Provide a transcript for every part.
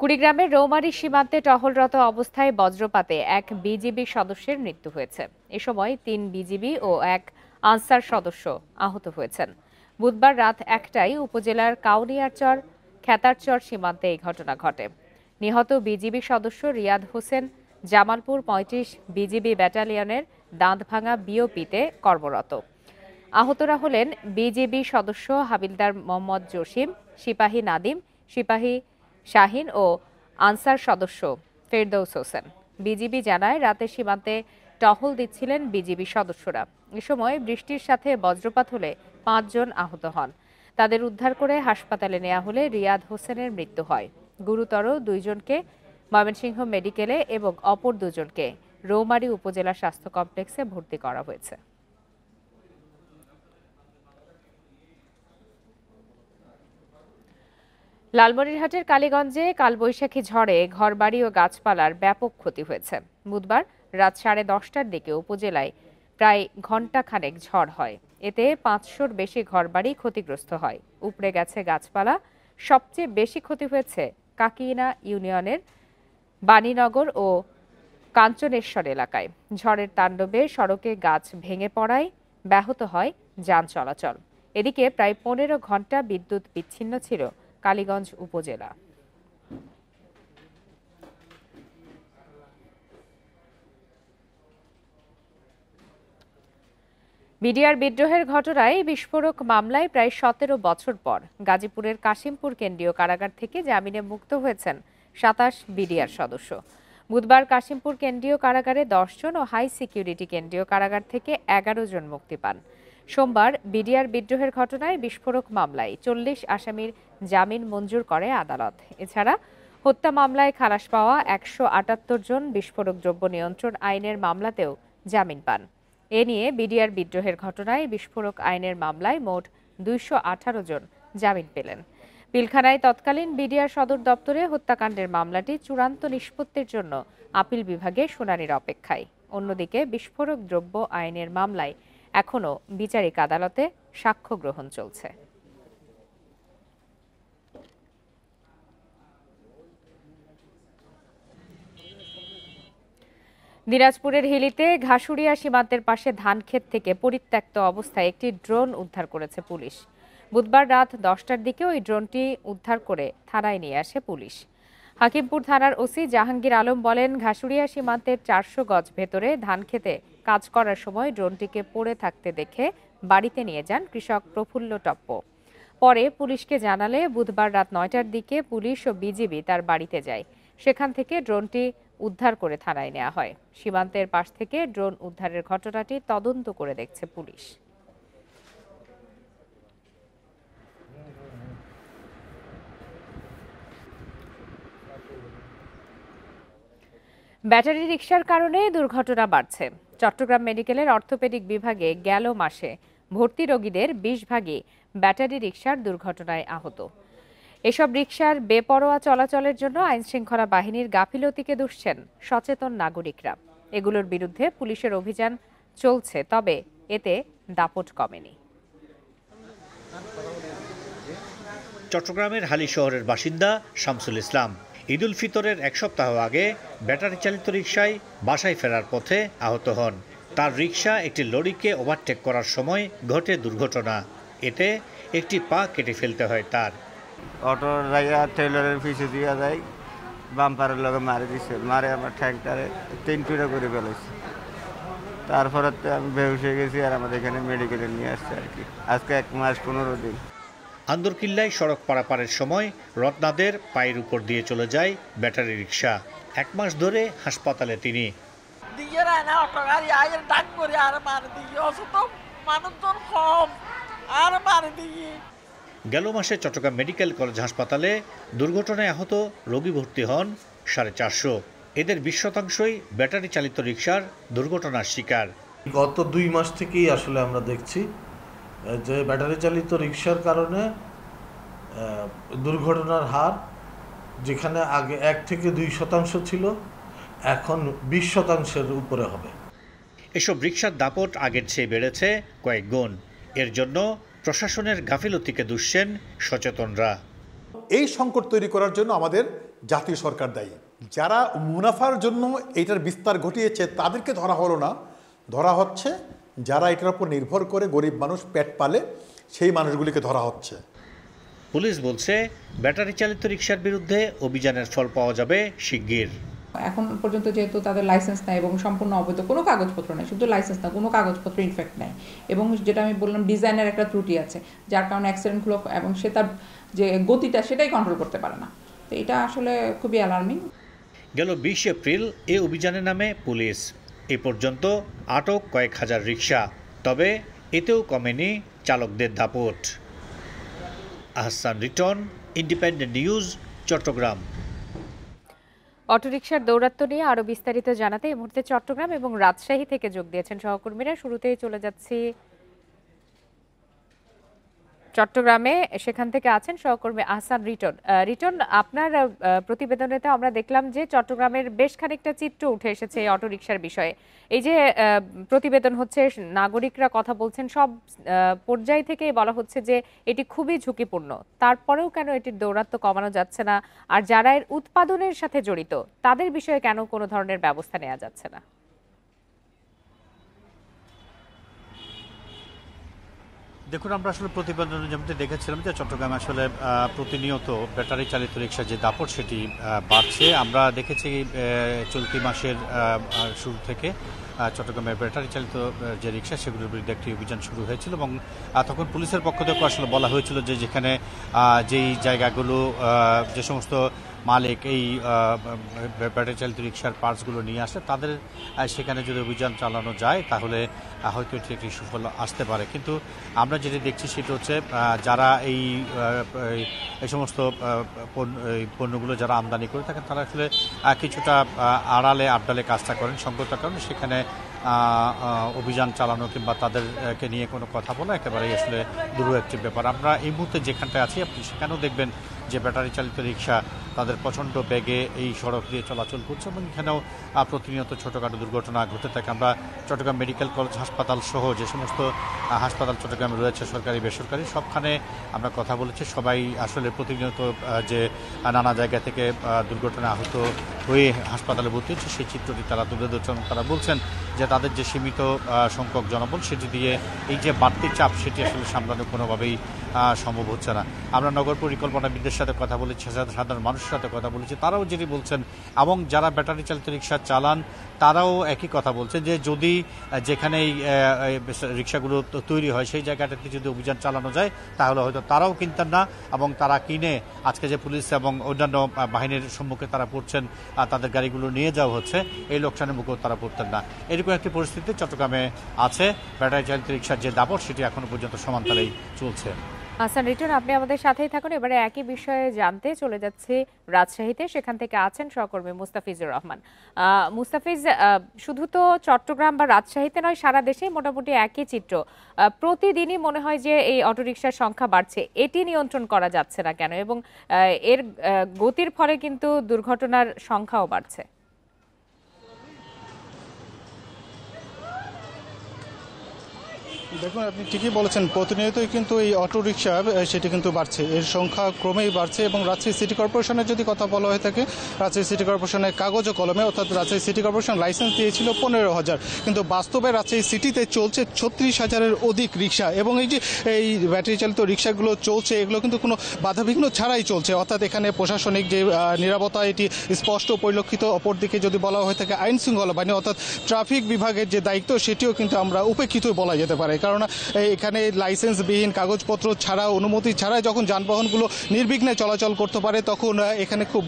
কুড়িগ্রামের রৌমারী সীমান্তে টহলরত অবস্থায় বজ্রপাতে এক বিজিবি সদস্যের মৃত্যু হয়েছে। এ সময় ৩ বিজিবি ও এক আনসার সদস্য আহত হয়েছেন। বুধবার রাত ১টায় উপজেলার কাউনিয়ারচর খেতারচর সীমান্তে এই ঘটনা ঘটে। নিহত বিজিবি সদস্য রিয়াদ হোসেন জামালপুর ৩৫ বিজিবি ব্যাটালিয়নের দাঁতভাঙা বিওপিতে কর্মরত। আহতরা হলেন বিজিবি সদস্য হাবিলদার মোহাম্মদ জসিম, সিপাহী নাদিম, সিপাহী শাহিন ও আনসার সদস্য ফেরদৌস হোসেন। বিজিবি জানায় রাতে সীমান্তে টহল দিচ্ছিলেন বিজিবি সদস্যরা। এ সময় বৃষ্টির সাথে বজ্রপাত হলে ৫ জন আহত হন। তাদের উদ্ধার করে হাসপাতালে নেওয়া হলে রিয়াদ হোসেনের মৃত্যু হয়। গুরুতর ২ জনকে ময়মনসিংহ মেডিকেলে এবং অপর ২ জনকে রৌমারী উপজেলা স্বাস্থ্য কমপ্লেক্সে ভর্তি করা হয়েছে। লালমনিরহাটের কালীগঞ্জে কালবৈশাখী ঝড়ে ঘরবাড়ি ও গাছপালার ব্যাপক ক্ষতি হয়েছে। বুধবার রাত 10:30টার দিকে উপজেলায় প্রায় ঘণ্টাখানেক ঝড় হয়। এতে ৫০০-র বেশি ঘরবাড়ি ক্ষতিগ্রস্ত হয়, উপড়ে গেছে গাছপালা। সবচেয়ে বেশি ক্ষতি হয়েছে কাকিনা ইউনিয়নের বাণীনগর ও কাঞ্চনেশ্বর এলাকায়। ঝড়ের তাণ্ডবে সড়কে গাছ ভেঙে পড়ায় ব্যাহত হয় যান চলাচল। এদিকে প্রায় ১৫ ঘণ্টা বিদ্যুৎ বিচ্ছিন্ন ছিল কালীগঞ্জ উপজেলা। বিডিআর বিদ্রোহের ঘটনায় বিস্ফোরক মামলায় প্রায় ১৭ বছর পর গাজীপুরের কাশিমপুর কেন্দ্রীয় কারাগার থেকে জামিনে মুক্ত হয়েছেন ২৭ বিডিআর সদস্য। বুধবার কাশিমপুর কেন্দ্রীয় কারাগারে ১০ জন ও হাই সিকিউরিটি কেন্দ্রীয় কারাগার থেকে ১১ জন মুক্তি পান। সোমবার বিডিআর বিদ্রোহের ঘটনায় বিস্ফোরক মামলায় ৪০ আসামির জামিন মঞ্জুর করে আদালত। এছাড়া হত্যা মামলায় খালাস পাওয়া ১৭৮ জন বিস্ফোরক দ্রব্য নিয়ন্ত্রণ আইনের মামলাতেও জামিন পান। এ নিয়ে বিডিআর বিদ্রোহের ঘটনায় বিস্ফোরক আইনের মামলায় মোট ২১৮ জন জামিন পেলেন। পিলখানায় তৎকালীন বিডিআর সদর দপ্তরে হত্যাকাণ্ডের মামলাটি চূড়ান্ত নিষ্পত্তির জন্য আপিল বিভাগে শুনানির অপেক্ষায়। অন্যদিকে বিস্ফোরক দ্রব্য আইনের মামলায় এখনও বিচারিক আদালতে সাক্ষ্য গ্রহণ চলছে। দিনাজপুরের হিলিতে ঘাসুরিয়া সীমান্তের পাশে ধানক্ষেত থেকে পরিত্যক্ত অবস্থায় একটি ড্রোন উদ্ধার করেছে পুলিশ। বুধবার রাত 10টার দিকে ওই ড্রোনটি উদ্ধার করে থানায় নিয়ে আসে পুলিশ। হাকিমপুর থানার ওসি জাহাঙ্গীর আলম বলেন, ঘাসুরিয়া সীমান্তের ৪০০ গজ ভেতরে ধানক্ষেতে কাজ করার সময় ড্রোনটিকে পড়ে থাকতে দেখে বাড়িতে নিয়ে যান কৃষক প্রফুল্ল টপ্প। পরে পুলিশকে জানালে বুধবার রাত ৯টার দিকে পুলিশ ও বিজিবি তার বাড়িতে যায়। সেখান থেকে ড্রোনটি উদ্ধার করে থানায় নেওয়া হয়। সীমান্তের পাশ থেকে ড্রোন উদ্ধারের ঘটনাটি তদন্ত করে দেখছে পুলিশ। ব্যাটারি রিকশার কারণে দুর্ঘটনা বাড়ছে। চট্টগ্রাম মেডিকেলের অর্থোপেডিক বিভাগে গেল মাসে ভর্তি রোগীদের ২০ ভাগই ব্যাটারি রিকশার দুর্ঘটনায় আহত। এসব রিকশার বেপরোয়া চলাচলের জন্য আইনশৃঙ্খলা বাহিনীর গাফিলতিকে দুষছেন সচেতন নাগরিকরা। এগুলোর বিরুদ্ধে পুলিশের অভিযান চলছে, তবে এতে দাপট কমেনি। চট্টগ্রামের হালি শহরের বাসিন্দা শামসুল ইসলাম ঈদ উল ফিতরের ১ সপ্তাহ আগে ব্যাটারি চালিত রিকশায় বাসায় ফেরার পথে আহত হন। তার রিকশা একটি লরিকে ওভারটেক করার সময় ঘটে দুর্ঘটনা। এতে একটি পা কেটে ফেলতে হয় তার। অটো ড্রাইভার টেইলরের পিছিয়ে দিয়ে যায়, বাম্পারের লগে মারি দিচ্ছে, মারে আমার ঠ্যাংটারে ৩ টুকরা করে ফেলেছে। তারপরে তো আমি বেহুশ হয়ে গেছি, আর আমাদের এখানে মেডিকেলে নিয়ে আসছে আর কি। আজকে ১ মাস ১৫ দিন। আন্দরকিল্লায় সড়ক পারাপারের সময় রত্নাদের পায়ের উপর দিয়ে চলে যায় ব্যাটারি রিকশা। ১ মাস ধরে হাসপাতালে তিনি। গেল মাসে চট্টগ্রাম মেডিকেল কলেজ হাসপাতালে দুর্ঘটনায় আহত রোগী ভর্তি হন ৪৫০। এদের ২০% ব্যাটারি চালিত রিকশার দুর্ঘটনার শিকার। গত ২ মাস থেকেই আসলে আমরা দেখছি যে ব্যাটারি চালিত রিকশার কারণে দুর্ঘটনার হার যেখানে আগে ১ থেকে ২% ছিল, এখন ২০%-এর উপরে হবে। এসব রিকশার দাপট আগের চেয়ে বেড়েছে কয়েক গুণ। এর জন্য প্রশাসনের গাফিলতিকে দুষছেন সচেতনরা। এই সংকট তৈরি করার জন্য আমাদের জাতীয় সরকার দায়ী। যারা মুনাফার জন্য এটার বিস্তার ঘটিয়েছে তাদেরকে ধরা হলো না, ধরা হচ্ছে যারা এটার উপর নির্ভর করে গরিব মানুষ পেট পালে সেই মানুষগুলিকে ধরা হচ্ছে। পুলিশ বলছে ব্যাটারি চালিত রিকশার বিরুদ্ধে অভিযানের ফল পাওয়া যাবে শিগগির। এখন পর্যন্ত যেহেতু তাদের লাইসেন্স নাই এবং সম্পূর্ণ অবৈধ, কোনো কাগজপত্র নেই, শুধু লাইসেন্স না, কোনো কাগজপত্র ইনফ্যাক্ট নেই, এবং যেটা আমি বললাম ডিজাইনের একটা ত্রুটি আছে যার কারণে অ্যাক্সিডেন্টগুলো এবং সে তার যে গতিটা সেটাই কন্ট্রোল করতে পারে না। তো এটা আসলে খুবই অ্যালার্মিং। গেল 20 এপ্রিল এই অভিযানে নামে পুলিশ। এ পর্যন্ত আটক কয়েক হাজার রিকশা, তবে এতেও কমেনি চালকদের দাপট। Ahsan Riton, Independent News, Chattogram. অটোরিকশার দৌরাত্ম্য নিয়ে আরো বিস্তারিত জানাতে এই মুহূর্তে চট্টগ্রাম এবং রাজশাহী থেকে যোগ দিয়েছেন সহকর্মীরা। শুরুতেই চলে যাচ্ছি চট্টগ্রামে, সেখান থেকে আছেন সহকর্মী আহসান রিটন। রিটন, আপনার প্রতিবেদনে তো আমরা দেখলাম যে চট্টগ্রামের বেশ খানিকটা চিত্র উঠে এসেছে এই অটোরিকশার বিষয়ে। এই যে প্রতিবেদন হচ্ছে, নাগরিকরা কথা বলছেন, সব পর্যায় থেকে বলা হচ্ছে যে এটি খুবই ঝুঁকিপূর্ণ। তারপরেও কেন এটির দৌরাত্ম্য কমানো যাচ্ছে না, আর যারা এর উৎপাদনের সাথে জড়িত তাদের বিষয়ে কেন কোনো ধরনের ব্যবস্থা নেওয়া যাচ্ছে না? দেখুন, আমরা আসলে প্রতিবেদনে যেমন দেখেছিলাম যে চট্টগ্রামে আসলে প্রতিনিয়ত ব্যাটারি চালিত রিকশার যে দাপট সেটি বাড়ছে। আমরা দেখেছি চলতি মাসের শুরু থেকে চট্টগ্রামের ব্যাটারি চালিত যে রিকশা সেগুলোর বিরুদ্ধে একটি অভিযান শুরু হয়েছিল, এবং তখন পুলিশের পক্ষ থেকে আসলে বলা হয়েছিল যে যেখানে যেই জায়গাগুলো যে সমস্ত মালিক এই ব্যাটারি চালিত রিকশার পার্টসগুলো নিয়ে আসে তাদের সেখানে যদি অভিযান চালানো যায় তাহলে হয়তো এটি একটি সুফল আসতে পারে। কিন্তু আমরা যেটি দেখছি সেটা হচ্ছে যারা এই সমস্ত পণ্যগুলো যারা আমদানি করে থাকেন তারা আসলে কিছুটা আড়ালে আবডালে কাজটা করেন, সঙ্গতার কারণে সেখানে অভিযান চালানো কিংবা তাদেরকে নিয়ে কোনো কথা বলা একেবারেই আসলে দুরূহ একটি ব্যাপার। আমরা এই মুহূর্তে যেখানটায় আছি আপনি সেখানেও দেখবেন যে ব্যাটারি চালিত রিকশা তাদের প্রচণ্ড বেগে এই সড়ক দিয়ে চলাচল করছে, এবং এখানেও প্রতিনিয়ত ছোটোখাটো দুর্ঘটনা ঘটে থাকে। আমরা চট্টগ্রাম মেডিকেল কলেজ হাসপাতাল সহ যে সমস্ত হাসপাতাল চট্টগ্রামে রয়েছে সরকারি বেসরকারি সবখানে আমরা কথা বলেছি, সবাই আসলে প্রতিনিয়ত যে নানা জায়গা থেকে দুর্ঘটনা আহত হয়ে হাসপাতালে ভর্তি হচ্ছে সেই চিত্রটি তারা তুলে ধরছেন। তারা বলছেন যে তাদের যে সীমিত সংখ্যক জনবল সেটি দিয়ে এই যে বাড়তি চাপ সেটি আসলে সামলানো কোনোভাবেই সম্ভব হচ্ছে না। আমরা নগর পরিকল্পনাবিদদের সাথে কথা বলেছি, সাধারণ মানুষের সাথে কথা বলেছি, তারাও যেটি বলছেন, এবং যারা ব্যাটারি চালিত রিকশা চালান তারাও একই কথা বলছে যে যদি যেখানে এই রিকশাগুলো তৈরি হয় সেই জায়গাটাতে যদি অভিযান চালানো যায় তাহলে হয়তো তারাও কিনতেন না, এবং তারা কিনে আজকে যে পুলিশ এবং অন্যান্য বাহিনীর সম্মুখে তারা পড়ছেন, তাদের গাড়িগুলো নিয়ে যাওয়া হচ্ছে, এই লোকসানের মুখেও তারা পড়তেন না। এরকম একটি পরিস্থিতি চট্টগ্রামে আছে। ব্যাটারি চালিত রিকশার যে দাপট সেটি এখনো পর্যন্ত সমান্তরালেই চলছে। আহসান রিটন, আপনি আমাদের সাথেই থাকুন। এবারে একই বিষয়ে জানতে চলে যাচ্ছে রাজশাহীতে, সেখান থেকে আছেন সহকর্মী মুস্তাফিজুর রহমান। মুস্তাফিজ, শুধু তো চট্টগ্রাম বা রাজশাহীতে নয়, সারা দেশেই মোটামুটি একই চিত্র। প্রতিদিনই মনে হয় যে এই অটোরিকশার সংখ্যা বাড়ছে, এটি নিয়ন্ত্রণ করা যাচ্ছে না কেন, এবং এর গতির ফলে কিন্তু দুর্ঘটনার সংখ্যাও বাড়ছে। দেখুন, আপনি ঠিকই বলেছেন, প্রতিনিয়তই কিন্তু এই অটোরিকশা সেটি কিন্তু বাড়ছে, এর সংখ্যা ক্রমেই বাড়ছে। এবং রাজশাহী সিটি কর্পোরেশনের যদি কথা বলা হয়ে থাকে, রাজশাহী সিটি কর্পোরেশনের কাগজ ও কলমে অর্থাৎ রাজশাহী সিটি কর্পোরেশন লাইসেন্স দিয়েছিল 15,000, কিন্তু বাস্তবে রাজশাহী সিটিতে চলছে 36,000-এর অধিক রিকশা। এবং এই যে এই ব্যাটারি চালিত রিকশাগুলো চলছে এগুলো কিন্তু কোনো বাধাবিঘ্ন ছাড়াই চলছে, অর্থাৎ এখানে প্রশাসনিক যে নিরাপত্তা এটি স্পষ্ট পরিলক্ষিত। অপরদিকে যদি বলা হয়ে থাকে আইন শৃঙ্খলা বাহিনী অর্থাৎ ট্রাফিক বিভাগের যে দায়িত্ব সেটিও কিন্তু আমরা উপেক্ষিত বলা যেতে পারে, কারণ এখানে লাইসেন্সবিহীন কাগজপত্র ছাড়া, অনুমতি ছাড়া যখন যানবাহনগুলো নির্বিঘ্নে চলাচল করতে পারে তখন এখানে খুব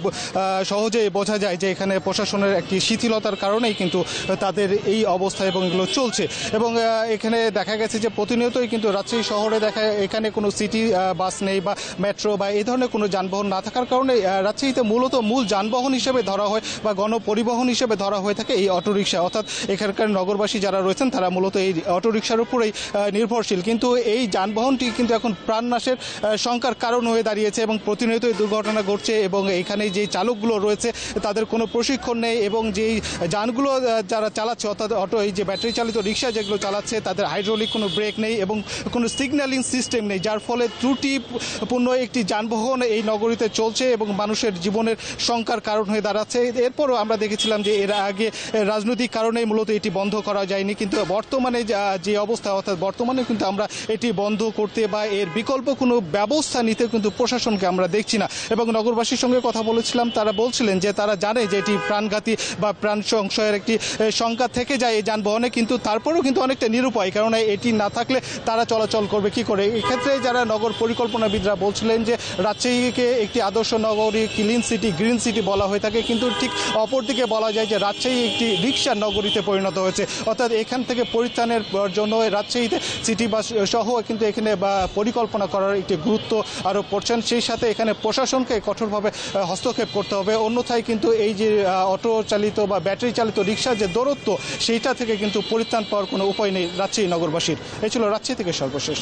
সহজেই বোঝা যায় যে এখানে প্রশাসনের একটি শিথিলতার কারণেই কিন্তু তাদের এই অবস্থা এবং এগুলো চলছে। এবং এখানে দেখা গেছে যে প্রতিনিয়তই কিন্তু রাজশাহী শহরে এখানে কোনো সিটি বাস নেই বা মেট্রো বা এই ধরনের কোনো যানবাহন না থাকার কারণে রাজশাহীতে মূলত মূল যানবাহন হিসেবে ধরা হয় বা গণপরিবহন হিসেবে ধরা হয়ে থাকে এই অটোরিকশা। অর্থাৎ এখানকার নগরবাসী যারা রয়েছেন তারা মূলত এই অটোরিকশার উপরেই নির্ভরশীল, কিন্তু এই যানবাহনটি কিন্তু এখন প্রাণনাশের শঙ্কার কারণ হয়ে দাঁড়িয়েছে এবং প্রতিনিয়তই দুর্ঘটনা ঘটছে এবং এখানে যে চালকগুলো রয়েছে তাদের কোনো প্রশিক্ষণ নেই এবং যেই যানগুলো যারা চালাচ্ছে অর্থাৎ অটো, এই যে ব্যাটারি চালিত রিক্সা যেগুলো চালাচ্ছে তাদের হাইড্রোলিক কোনো ব্রেক নেই এবং কোনো সিগন্যালিং সিস্টেম নেই, যার ফলে ত্রুটিপূর্ণ একটি যানবাহন এই নগরীতে চলছে এবং মানুষের জীবনের শঙ্কার কারণ হয়ে দাঁড়াচ্ছে। এরপরও আমরা দেখেছিলাম যে এর আগে রাজনৈতিক কারণে মূলত এটি বন্ধ করা যায়নি, কিন্তু বর্তমানে যে অবস্থা অর্থাৎ বর্তমানে কিন্তু আমরা এটি বন্ধ করতে বা এর বিকল্প কোনো ব্যবস্থা নিতে কিন্তু প্রশাসনকে আমরা দেখছি না। এবং নগরবাসীর সঙ্গে কথা বলেছিলাম, তারা বলছিলেন যে তারা জানে যে এটি প্রাণঘাতী বা প্রাণ সংশয়ের একটি শঙ্কা থেকে যায় এই যানবাহনে, কিন্তু তারপরেও কিন্তু অনেকটা নিরুপায়, কারণ এটি না থাকলে তারা চলাচল করবে কি করে। এক্ষেত্রে যারা নগর পরিকল্পনাবিদরা বলছিলেন যে রাজশাহীকে একটি আদর্শ নগরী, ক্লিন সিটি, গ্রিন সিটি বলা হয়ে থাকে, কিন্তু ঠিক অপরদিকে বলা যায় যে রাজশাহী একটি রিক্সার নগরীতে পরিণত হয়েছে। অর্থাৎ এখান থেকে পরিত্রাণের জন্য রাজশাহীতে সিটি বাস সহ কিন্তু এখানে পরিকল্পনা করার একটি গুরুত্ব আরোপ করছেন। সেই সাথে এখানে প্রশাসনকে কঠোরভাবে হস্তক্ষেপ করতে হবে, অন্যথায় কিন্তু এই যে অটো চালিত বা ব্যাটারি চালিত রিক্সার যে দৌরত্ব সেইটা থেকে কিন্তু পরিত্রাণ পাওয়ার কোনো উপায় নেই রাজশাহী নগরবাসীর। এই ছিল রাজশাহী থেকে সর্বশেষ।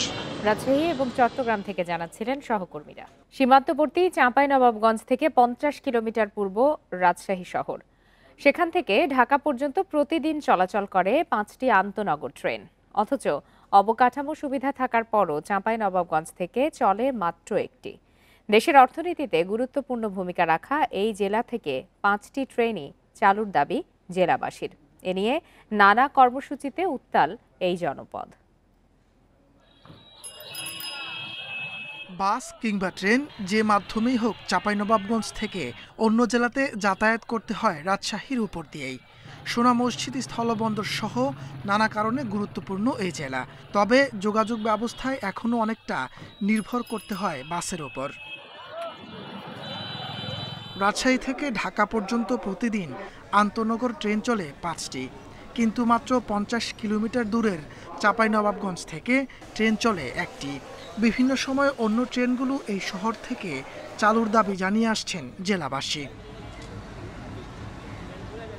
রাজশাহী এবং চট্টগ্রাম থেকে জানাচ্ছিলেন সহকর্মীরা। সীমান্তবর্তী চাঁপাইনবাবগঞ্জ থেকে 50 কিলোমিটার পূর্ব রাজশাহী শহর, সেখান থেকে ঢাকা পর্যন্ত প্রতিদিন চলাচল করে 5টি আন্তনগর ট্রেন। অথচ অবকাঠামো সুবিধা থাকার পরও চাঁপাইনবাবগঞ্জ থেকে চলে মাত্র একটি। দেশের অর্থনীতিতে গুরুত্বপূর্ণ ভূমিকা রাখা এই জেলা থেকে 5টি ট্রেনই চালুর দাবি জেলাবাসীর। এ নিয়ে নানা কর্মসূচিতে উত্তাল এই জনপদ। বাস কিংবা ট্রেন যে মাধ্যমেই হোক চাঁপাইনবাবগঞ্জ থেকে অন্য জেলাতে যাতায়াত করতে হয় রাজশাহীর উপর দিয়েই। সোনা মসজিদ স্থলবন্দর সহ নানা কারণে গুরুত্বপূর্ণ এই জেলা, তবে যোগাযোগ ব্যবস্থায় এখনও অনেকটা নির্ভর করতে হয় বাসের ওপর। রাজশাহী থেকে ঢাকা পর্যন্ত প্রতিদিন আন্তনগর ট্রেন চলে 5টি, কিন্তু মাত্র 50 কিলোমিটার দূরের চাঁপাইনবাবগঞ্জ থেকে ট্রেন চলে একটি। বিভিন্ন সময় অন্য ট্রেনগুলো এই শহর থেকে চালুর দাবি জানিয়ে আসছেন জেলাবাসী।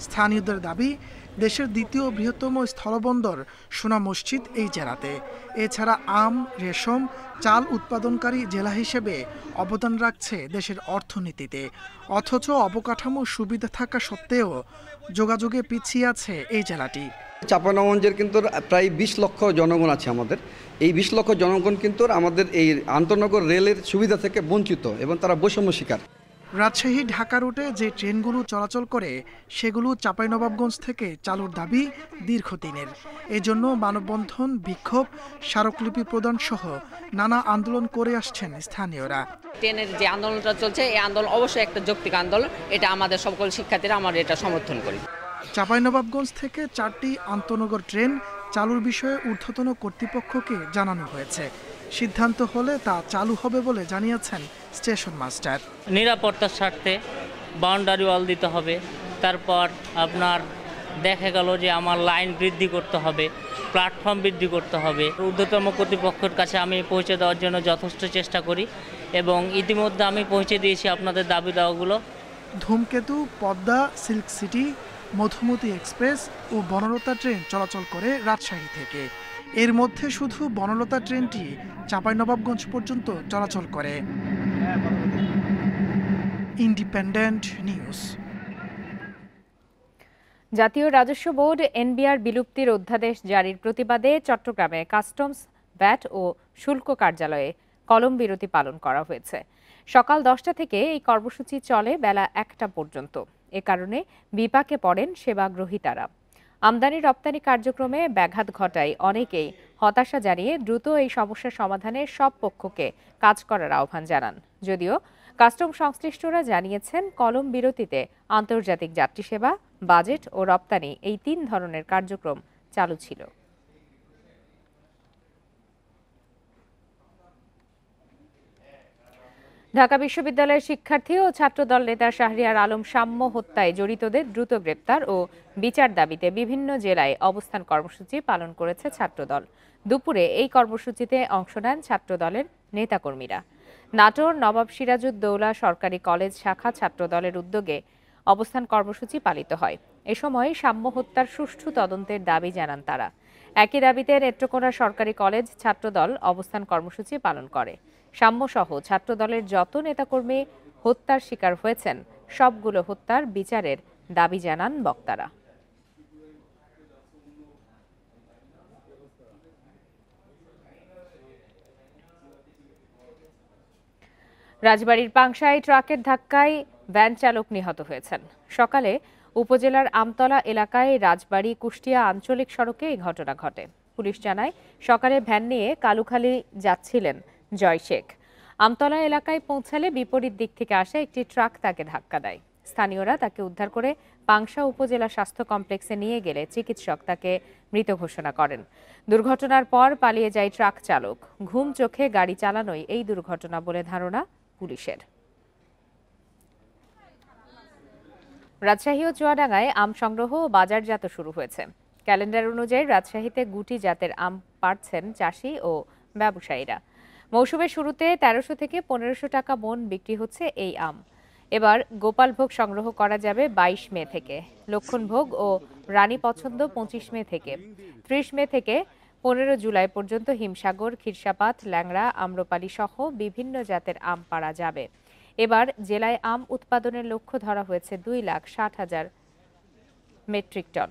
স্থানীয়দের দাবি, দেশের দ্বিতীয় বৃহত্তম স্থলবন্দর সোনা মসজিদ এই জেলাতে। এছাড়া আম, রেশম, চাল উৎপাদনকারী জেলা হিসেবে অবদান রাখছে দেশের অর্থনীতিতে। অথচ অবকাঠামো সুবিধা থাকা সত্ত্বেও যোগাযোগে পিছিয়ে আছে এই জেলাটি। চাঁপাইনবাবগঞ্জের কিন্তু প্রায় 20 লক্ষ জনগণ আছে আমাদের। এই 20 লক্ষ জনগণ কিন্তু আমাদের এই আন্তনগর রেলের সুবিধা থেকে বঞ্চিত এবং তারা বৈষম্য শিকার। রাজশাহী ঢাকা রুটে যে ট্রেনগুলো চলাচল করে সেগুলো চাঁপাইনবাবগঞ্জ থেকে চালুর দাবি দীর্ঘদিনের। এজন্য মানববন্ধন, বিক্ষোভ, স্মারকলিপি প্রদান সহ নানা আন্দোলন করে আসছেন স্থানীয়রা। ট্রেনের যে আন্দোলনটা চলছে এই আন্দোলন অবশ্যই একটা যৌক্তিক আন্দোলন, এটা আমাদের সকল শিক্ষার্থীরা আমরা এটা সমর্থন করি। চাঁপাইনবাবগঞ্জ থেকে 4টি আন্তনগর ট্রেন চালুর বিষয়ে ঊর্ধ্বতন কর্তৃপক্ষকে জানানো হয়েছে। সিদ্ধান্ত হলে তা চালু হবে বলে জানিয়েছেন স্টেশন মাস্টার। নিরাপত্তার স্বার্থে বাউন্ডারি ওয়াল দিতে হবে, তারপর আপনার দেখা গেল যে আমার লাইন বৃদ্ধি করতে হবে, প্ল্যাটফর্ম বৃদ্ধি করতে হবে। ঊর্ধ্বতম কর্তৃপক্ষের কাছে আমি পৌঁছে দেওয়ার জন্য যথেষ্ট চেষ্টা করি এবং ইতিমধ্যে আমি পৌঁছে দিয়েছি আপনাদের দাবি দাওয়াগুলো। Dhumketu, Padma, Silk City, Madhumati Express ও বনলতা ট্রেন চলাচল করে রাজশাহী থেকে। এর মধ্যে শুধু বনলতা ট্রেনটি চাঁপাইনবাবগঞ্জ পর্যন্ত চলাচল করে। Independent news. জাতীয় রাজস্ব বোর্ড এনবিআর বিলুপ্তির অধ্যাদেশ জারির প্রতিবাদে চট্টগ্রামে কাস্টমস, ভ্যাট ও শুল্ক কার্যালয়ে কলম বিরতি পালন করা হয়েছে। সকাল 10টা থেকে এই কর্মসূচি চলে বেলা 1টা পর্যন্ত। এ কারণে বিপাকে পড়েন সেবাগ্রহীতারা। আমদানি রপ্তানি কার্যক্রমে ব্যাঘাত ঘটায় অনেকেই হতাশা জানিয়ে দ্রুত এই সমস্যার সমাধানে সব পক্ষকে কাজ করার আহ্বান জানান। যদিও কাস্টম সংশ্লিষ্টরা জানিয়েছেন কলম বিরতিতে আন্তর্জাতিক যাত্রী সেবা, বাজেট ও রপ্তানি এই 3 ধরনের কার্যক্রম চালু ছিল। ঢাকা বিশ্ববিদ্যালয়ের শিক্ষার্থী ও ছাত্রদল নেতা শাহরিয়ার আলম সাম্য হত্যায় জড়িতদের দ্রুত গ্রেপ্তার ও বিচার দাবিতে বিভিন্ন জেলায় অবস্থান কর্মসূচি পালন করেছে ছাত্রদল। দুপুরে এই কর্মসূচিতে অংশ নেন ছাত্রদলের নেতাকর্মীরা। নাটোর নবাব সিরাজউদ্দৌলা সরকারি কলেজ শাখা ছাত্রদলের উদ্যোগে অবস্থান কর্মসূচি পালিত হয়। এ সময় সাম্য হত্যার সুষ্ঠু তদন্তের দাবি জানান তারা। একই দাবিতে নেত্রকোনা সরকারি কলেজ ছাত্রদল অবস্থান কর্মসূচি পালন করে। সাম্যসহ ছাত্রদলের যত নেতাকর্মী হত্যার শিকার হয়েছেন সবগুলো হত্যার বিচারের দাবি জানান বক্তারা। রাজবাড়ীর পাংশায় ট্রাকের ধাক্কায় ভ্যান চালক নিহত হয়েছেন। সকালে উপজেলার আমতলা এলাকায় রাজবাড়ী কুষ্টিয়া আঞ্চলিক সড়কে এই ঘটনা ঘটে। পুলিশ জানায় সকালে ভ্যান নিয়ে কালুখালী যাচ্ছিলেন জয় শেখ। আমতলা এলাকায় পৌঁছালে বিপরীত দিক থেকে আসা একটি ট্রাক তাকে ধাক্কা দেয়। স্থানীয়রা তাকে উদ্ধার করে পাংশা উপজেলা স্বাস্থ্য কমপ্লেক্সে নিয়ে গেলে চিকিৎসক তাকে মৃত ঘোষণা করেন। দুর্ঘটনার পর পালিয়ে যায় ট্রাক চালক। ঘুম চোখে গাড়ি চালানোই এই দুর্ঘটনা বলে ধারণা পুলিশের। রাজশাহী ও চুয়াডাঙ্গায় আম সংগ্রহ ও বাজারজাত শুরু হয়েছে। ক্যালেন্ডার অনুযায়ী রাজশাহীতে গুটি জাতের আম পাড়ছেন চাষি ও ব্যবসায়ীরা। মৌসুমের শুরুতে ১৩০০ থেকে ১৫০০ টাকা মন বিক্রি হচ্ছে এই আম। এবার গোপালভোগ সংগ্রহ করা যাবে ২২ মে থেকে, লক্ষণভোগ ও রানী পছন্দ ২৫ মে থেকে, ৩০ মে থেকে ১৫ জুলাই পর্যন্ত হিমসাগর, ক্ষীরসাপাত, ল্যাংড়া, আম্রপালি সহ বিভিন্ন জাতের আম পাড়া যাবে। এবার জেলায় আম উৎপাদনের লক্ষ্য ধরা হয়েছে ২,৬০,০০০ মেট্রিক টন।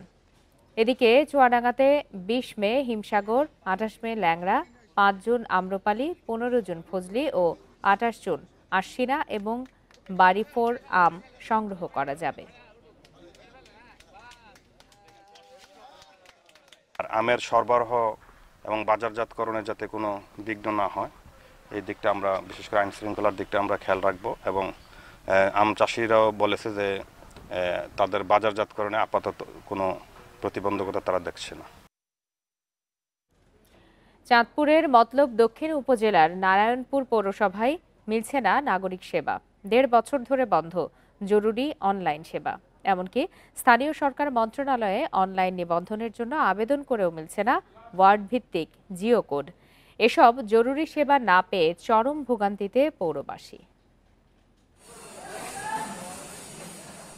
এদিকে চুয়াডাঙ্গাতে ২০ মে হিমসাগর, ২৮ মে ল্যাংড়া, ৫ জুন আম্রপালি, ১৫ জুন ফজলি ও ২৮ জুন আশ্বিনা এবং বাড়িফোর আম সংগ্রহ করা যাবে। আমের সরবরাহ এবং বাজারজাতকরণে যাতে কোনো বিঘ্ন না হয় এই দিকটা আমরা, বিশেষ করে আইন শৃঙ্খলার দিকটা আমরা খেয়াল রাখবো। এবং আম চাষিরাও বলেছে যে তাদের বাজারজাতকরণে আপাতত কোনো প্রতিবন্ধকতা তারা দেখছে না। চাঁদপুরের মতলব দক্ষিণ উপজেলার নারায়ণপুর পৌরসভায় মিলছে না নাগরিক সেবা। ১.৫ বছর ধরে বন্ধ জরুরি অনলাইন সেবা। এমনকি স্থানীয় সরকার মন্ত্রণালয়ে অনলাইন নিবন্ধনের জন্য আবেদন করেও মিলছে না ওয়ার্ড ভিত্তিক জিও কোড। এসব জরুরি সেবা না পেয়ে চরম ভোগান্তিতে পৌরবাসী।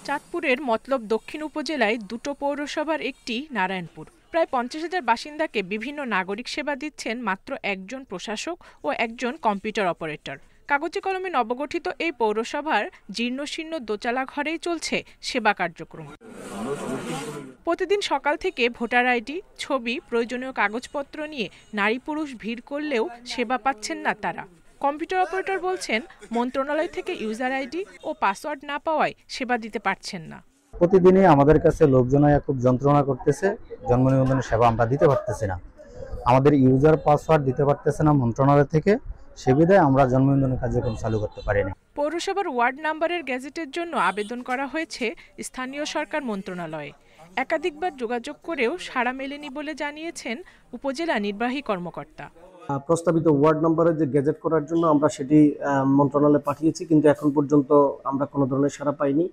চাঁদপুরের মতলব দক্ষিণ উপজেলায় দুটো পৌরসভার একটি নারায়ণপুর। প্রায় ৫০,০০০ বাসিন্দাকে বিভিন্ন নাগরিক সেবা দিচ্ছেন মাত্র একজন প্রশাসক ও একজন কম্পিউটার অপারেটর। কাগজে কলমে নবগঠিত এই পৌরসভার জীর্ণশীর্ণ দোতলা ঘরেই চলছে সেবা কার্যক্রম। প্রতিদিন সকাল থেকে ভোটার আইডি, ছবি, প্রয়োজনীয় কাগজপত্র নিয়ে নারী পুরুষ ভিড় করলেও সেবা পাচ্ছেন না তারা। কম্পিউটার অপারেটর বলছেন মন্ত্রণালয় থেকে ইউজার আইডি ও পাসওয়ার্ড না পাওয়ায় সেবা দিতে পারছেন না। প্রতিদিনই আমাদের কাছে লোকজন খুব যন্ত্রণা করতেছে, জন্ম নিবন্ধনের সেবা আমরা দিতে পারতেছি না। আমাদের ইউজার পাসওয়ার্ড দিতে পারতেছে না মন্ত্রণালয় থেকে, সে বিধায় আমরা জন্ম নিবন্ধনের কার্যক্রম চালু করতে পারিনি। পৌরসভার ওয়ার্ড নাম্বারের গ্যাজেটের জন্য আবেদন করা হয়েছে স্থানীয় সরকার মন্ত্রণালয়ে। একাধিকবার যোগাযোগ করেও সাড়া মেলেনি বলে জানিয়েছেন উপজেলা নির্বাহী কর্মকর্তা। প্রস্তাবিত ওয়ার্ড নাম্বারের যে গ্যাজেট করার জন্য আমরা সেটি মন্ত্রণালয়ে পাঠিয়েছি, কিন্তু এখন পর্যন্ত আমরা কোনো ধরনের সাড়া পাইনি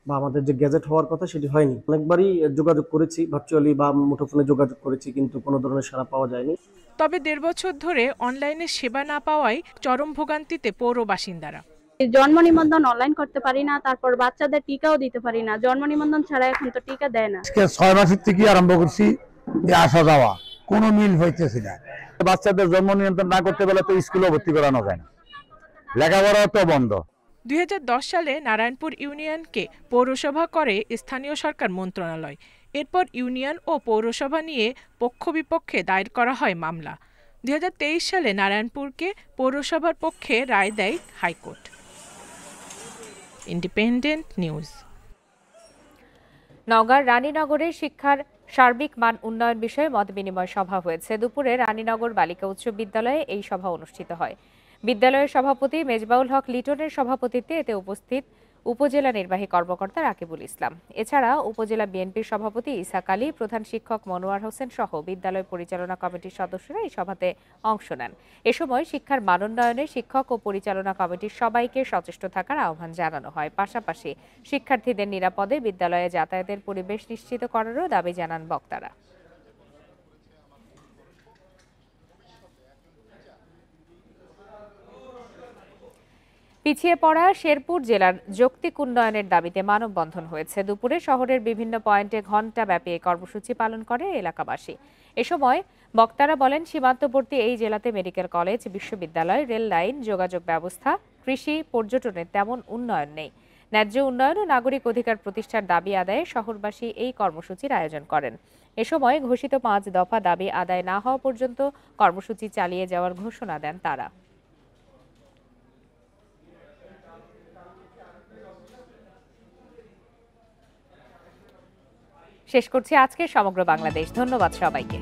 বা আমাদের যে গ্যাজেট হওয়ার কথা সেটি হয়নি। অনেকবারই যোগাযোগ করেছি, ভার্চুয়ালি বা মুঠোফোনে যোগাযোগ করেছি, কিন্তু কোনো ধরনের সাড়া পাওয়া যায়নি। তবে ১.৫ বছর ধরে অনলাইনে সেবা না পাওয়ায় চরম ভোগান্তিতে পৌর বাসিন্দারা। জন্ম নিবন্ধন অনলাইন করতে পারি না, তারপর বাচ্চাদের টিকাও দিতে পারি না। জন্ম নিবন্ধন ছাড়া এখন তো টিকা দেয় না। ৬ মাসের থেকে আরম্ভ করছি আসা যাওয়া, কোনো মিল হইতেছে না। বাচ্চাদের জন্ম নিয়ন্ত্রণ না করতে পারলে তো স্কুলে ভর্তি করানো যায় না, লেখাপড়াও তো বন্ধ। ২০১০ সালে নারায়ণপুর ইউনিয়নকে পৌরসভা করে স্থানীয় সরকার মন্ত্রণালয়। এরপর ইউনিয়ন ও পৌরসভা নিয়ে পক্ষ বিপক্ষে দায়ের করা হয় মামলা। ২০২৩ সালে নারায়ণপুরকে পৌরসভার পক্ষে রায় দেয় হাইকোর্ট। Independent news. নওগাঁর রানীনগরের শিক্ষার সার্বিক মান উন্নয়ন বিষয়ে মতবিনিময় সভা হয়েছে। দুপুরে রানীনগর বালিকা উচ্চ বিদ্যালয়ে এই সভা অনুষ্ঠিত হয়। বিদ্যালয়ের সভাপতি মেজবাউল হক লিটনের সভাপতিত্বে এতে উপস্থিত উপজেলা নির্বাহী কর্মকর্তা রাকিবুল ইসলাম। এছাড়া উপজেলা বিএনপির সভাপতি ইসাক আলী, প্রধান শিক্ষক মনোয়ার হোসেন সহ বিদ্যালয় পরিচালনা কমিটির সদস্যরা এই সভাতে অংশ নেন। এ সময় শিক্ষার মানোন্নয়নে শিক্ষক ও পরিচালনা কমিটির সবাইকে সচেষ্ট থাকার আহ্বান জানানো হয়। পাশাপাশি শিক্ষার্থীদের নিরাপদে বিদ্যালয়ে যাতায়াতের পরিবেশ নিশ্চিত করারও দাবি জানান বক্তারা। পিছিয়ে পড়া শেরপুর জেলার যৌক্তিক উন্নয়নের দাবিতে মানববন্ধন হয়েছে। দুপুরে শহরের বিভিন্ন পয়েন্টে ঘণ্টাব্যাপী এই কর্মসূচি পালন করে এলাকাবাসী। এ সময় বক্তারা বলেন, সীমান্তবর্তী এই জেলাতে মেডিকেল কলেজ, বিশ্ববিদ্যালয়, রেল লাইন, যোগাযোগ ব্যবস্থা, কৃষি, পর্যটনের তেমন উন্নয়ন নেই। ন্যায্য উন্নয়ন ও নাগরিক অধিকার প্রতিষ্ঠার দাবি আদায়ে শহরবাসী এই কর্মসূচির আয়োজন করেন। এ সময় ঘোষিত 5 দফা দাবি আদায় না হওয়া পর্যন্ত কর্মসূচি চালিয়ে যাওয়ার ঘোষণা দেন তারা। শেষ করছি আজকের সমগ্র বাংলাদেশ। ধন্যবাদ সবাইকে।